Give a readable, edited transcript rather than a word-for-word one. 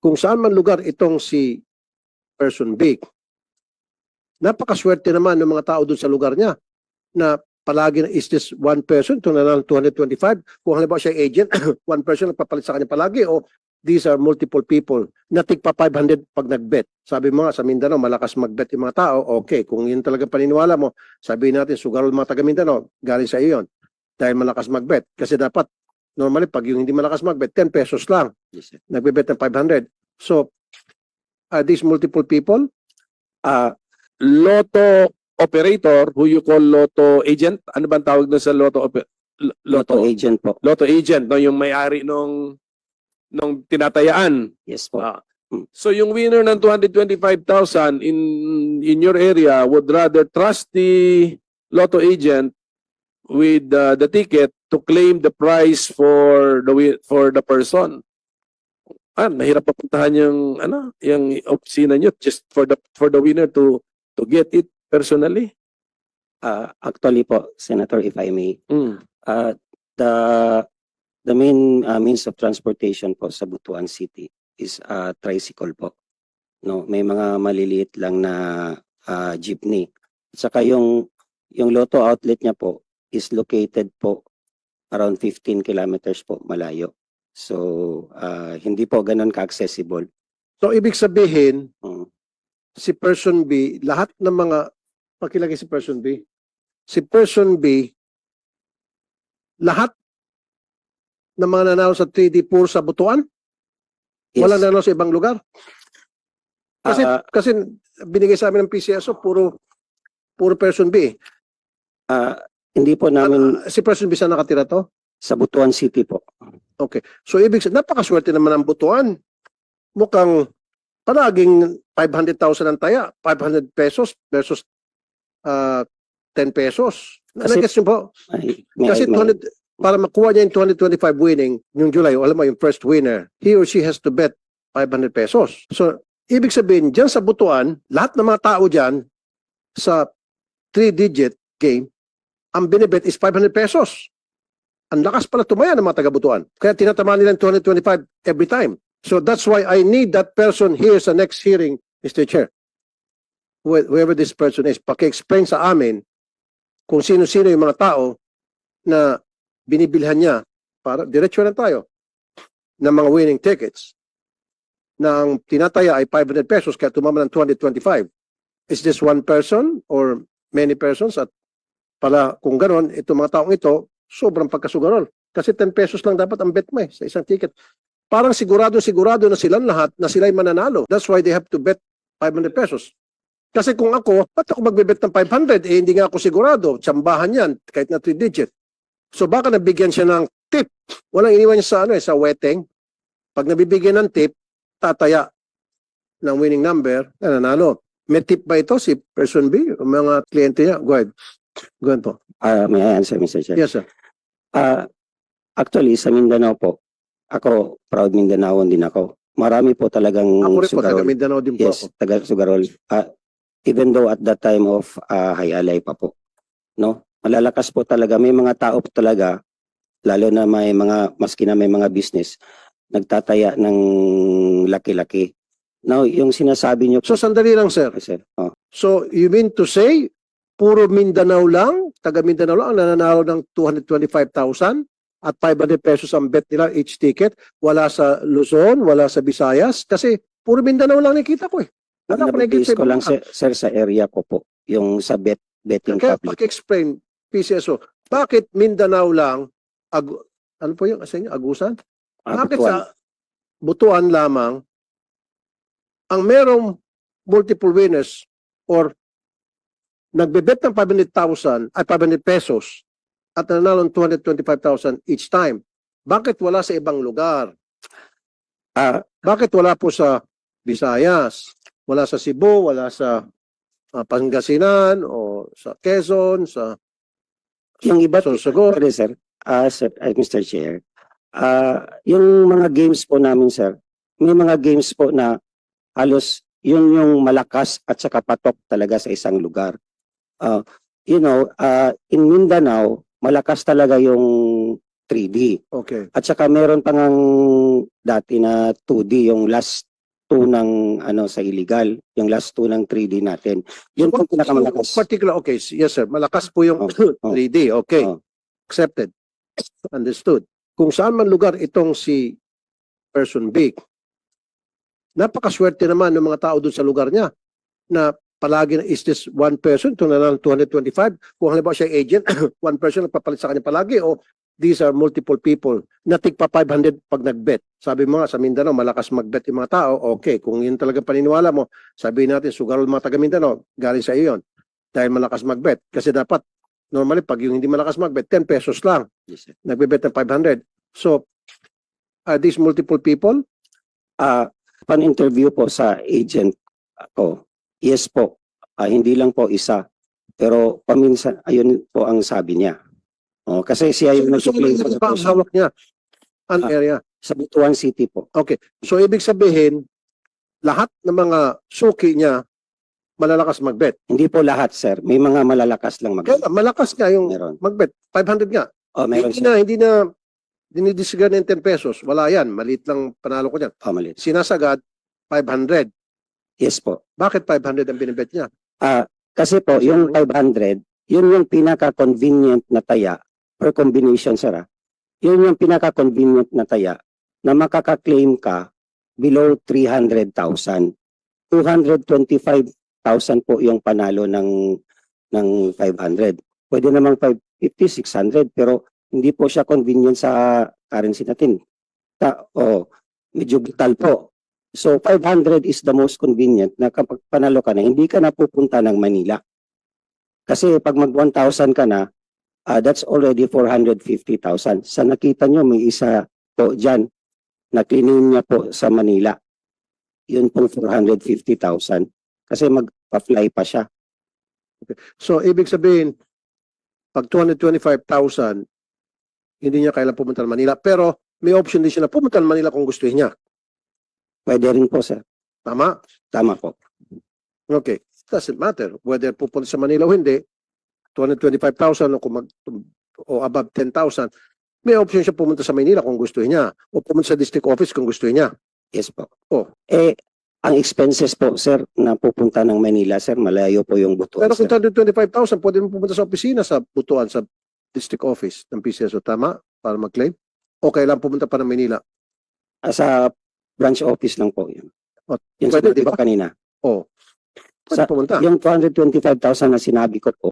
kung saan man lugar itong si person B, napakaswerte naman ng mga tao doon sa lugar niya na palagi na is this one person, ito na lang 225. Kung halimbawa siya agent, one person nagpapalit sa kanya palagi o these are multiple people na tigpa 500 pag nag-bet. Sabi mo nga sa Mindanao, malakas mag-bet yung mga tao. Okay, kung yun talaga paniniwala mo, sabihin natin, sugarol mga taga Mindanao, galing sa iyo yun. Dahil malakas mag-bet. Kasi dapat, normally, pag yung hindi malakas mag-bet, 10 pesos lang. Yes, sir. Nagbe-bet ng 500. So, are these multiple people? Lotto operator, who you call lotto agent, ano bang tawag doon sa Lotto agent po. lotto agent, no, yung may-ari nung tinatayaan. Yes po. So yung winner ng 225,000 in your area would rather trust the lotto agent with the ticket to claim the prize for the person. Mahirap papuntahan yung opisina nyo just for the winner to get it personally. Actually po, Senator, if I may, Mm. the main means of transportation po sa Butuan City is tricycle po. No, may mga maliliit lang na jeepney. At saka yung Lotto outlet niya po is located po around 15 kilometers po malayo. So hindi po ganun ka-accessible. So, ibig sabihin, Mm. si person B, lahat ng mga, pakilagay si person B, si person B, lahat ng mga nanalo sa 3D Pool sa Butuan, Yes. wala nanalo sa ibang lugar. Kasi, Ah, kasi binigay sa amin ng PCSO, puro person B. Hindi po namin Si person B saan nakatira to? sa Butuan City po. Okay. So, ibig sabihin, napakaswerte naman ang Butuan. Mukhang palaging 500,000 ang taya, 500 pesos versus 10 pesos. Kasi- Nag-guess niyo po? Kasi 200, para makuha niya yung 2025 winning, yung July, alam mo, yung first winner, he or she has to bet 500 pesos. So, ibig sabihin, dyan sa Butuan, lahat ng mga tao dyan, sa 3-digit game, ang binibet is 500 pesos. Ang lakas pala tumaya ng mga taga-Butuan. Kaya tinatamaan nila yung 2025 every time. So that's why I need that person here sa next hearing, Mr. Chair. Whoever this person is, paki-explain sa amin kung sino-sino yung mga tao na binibilhan niya para diretso lang tayo ng mga winning tickets na ang tinataya ay 500 pesos kaya tumama ng 225. Is this one person or many persons? At pala kung gano'n, itong mga taong ito, sobrang pagkasugarol. Kasi 10 pesos lang dapat ang bet mo sa isang ticket. Parang sigurado na silang lahat na sila'y mananalo. That's why they have to bet 500 pesos. Kasi kung ako, ba't ako magbebet ng 500? Eh, hindi nga ako sigurado. Tsambahan yan, kahit na 3-digit. So baka nabigyan siya ng tip. Walang iniwan niya sa weteng. Pag nabibigyan ng tip, tataya ng winning number, nanalo. May tip ba ito si person B o mga kliyente niya? Go ahead. Go ahead po. May I answer, Mr. Chair? Yes, sir. Actually, sa Mindanao po, ako, proud Mindanaoan din ako. Marami po talagang Ako rin po, taga sugarol. Mindanao din po Yes, ako. taga Sugarol. Even though at that time of Hayalay pa po. No? Malalakas po talaga. May mga tao po talaga, lalo na may mga, maski na may mga business, nagtataya ng laki-laki. Now, yung sinasabi niyo So sandali lang, sir. sir, So you mean to say, puro Mindanao lang, taga Mindanao lang, ang nananalo ng 225,000 at 500 pesos ang bet nila each ticket. Wala sa Luzon, wala sa Visayas. Kasi puro Mindanao lang nakita ko eh. ang Wala ko nakikita nabibis sa ko lang, ibang sir, sa area ko po, yung sa betting Kaya public. paki-explain, PCSO, bakit Mindanao lang, ano po yung sa inyo, Agusan? Bakit Butuan. sa Butuan lamang, ang merong multiple winners or nagbebet ng 500,000 ay 500 pesos at nanalo ng 225,000 each time. Bakit wala sa ibang lugar? Bakit wala po sa Visayas? Wala sa Cebu, wala sa Pangasinan o sa Quezon, sa Yung iba, Sorsogon? pwede, sir, Mr. Chair, yung mga games po namin, sir, may mga games po na halos yun yung malakas at saka patok talaga sa isang lugar. In Mindanao, malakas talaga yung 3D. Okay. At saka meron pa ngang dati na 2D, yung last 2 ng sa illegal, yung last 2 ng 3D natin. Yun po pinakamalakas. Particular, okay, yes sir, malakas po yung Oh, 3D, okay, oh. accepted, understood. Kung saan man lugar itong si person B, napakaswerte naman ng mga tao doon sa lugar niya na palagi na is this one person, ito na lang 225, kung halimbawa siya agent, one person nagpapalit sa kanya palagi o these are multiple people na tigpa 500 pag nagbet. Sabi mo nga sa Mindanao, malakas magbet yung mga tao. Okay, kung yun talaga paniniwala mo, sabihin natin, sugarol mga taga Mindanao, galing sa iyo yun. Dahil malakas magbet. Kasi dapat, normally, pag yung hindi malakas magbet, 10 pesos lang. Yes, sir. Nagbebet ng 500. So, are these multiple people? Pan-interview po sa agent ako, yes po, hindi lang po isa. Pero paminsan, ayun po ang sabi niya. Kasi siya yung So, nag-claim so, sa pa ang puso. hawak niya? An Ah. area? Sa Butuan City po. Okay. So, ibig sabihin, lahat ng mga suki niya, malalakas magbet. Hindi po lahat, sir. May mga malalakas lang Kaya malakas nga yung Meron. magbet. 500 nga. Meron Hindi na dinidisregard ng 10 pesos. Wala yan. Maliit lang panalo ko dyan. Maliit. Sinasagad, 500. Yes po. Bakit 500 ang binibet niya? Kasi po, yung 500, yun yung pinaka-convenient na taya per combination, sir. Yun yung pinaka-convenient na taya na makaka-claim ka below 300,000. 225,000 po yung panalo ng 500. Pwede namang 550, 600, pero hindi po siya convenient sa currency natin. Medyo brutal po. So 500 is the most convenient na kapag panalo ka na, hindi ka na pupunta ng Manila. Kasi pag mag 1,000 ka na, that's already 450,000. Sa nakita nyo, may isa po dyan na claim niya po sa Manila. Yun pong 450,000. Kasi magpa-fly pa siya. So, ibig sabihin, pag 225,000, hindi niya kailangan pumunta ng Manila. Pero, may option din siya na pumunta ng Manila kung gusto niya. Pwede rin po, sir. Tama? Tama po. Okay. Doesn't matter whether pupunta sa Manila o hindi. 225,000 o above 10,000, may option siya pumunta sa Manila kung gusto niya o pumunta sa district office kung gusto niya. Yes po. Oh. Ang expenses po, sir, na pupunta ng Manila, sir, malayo po yung Butuan, Pero kung sir. 225,000, pwede mo pumunta sa opisina sa Butuan, sa district office ng PCSO. Tama? Para mag-claim? O kailangan pumunta pa ng Manila? Sa branch office lang po yun. O, Yun pwede, sa di di ba ba? kanina? O. Pwede Sa- pumunta. Yung 225,000 na sinabi ko po,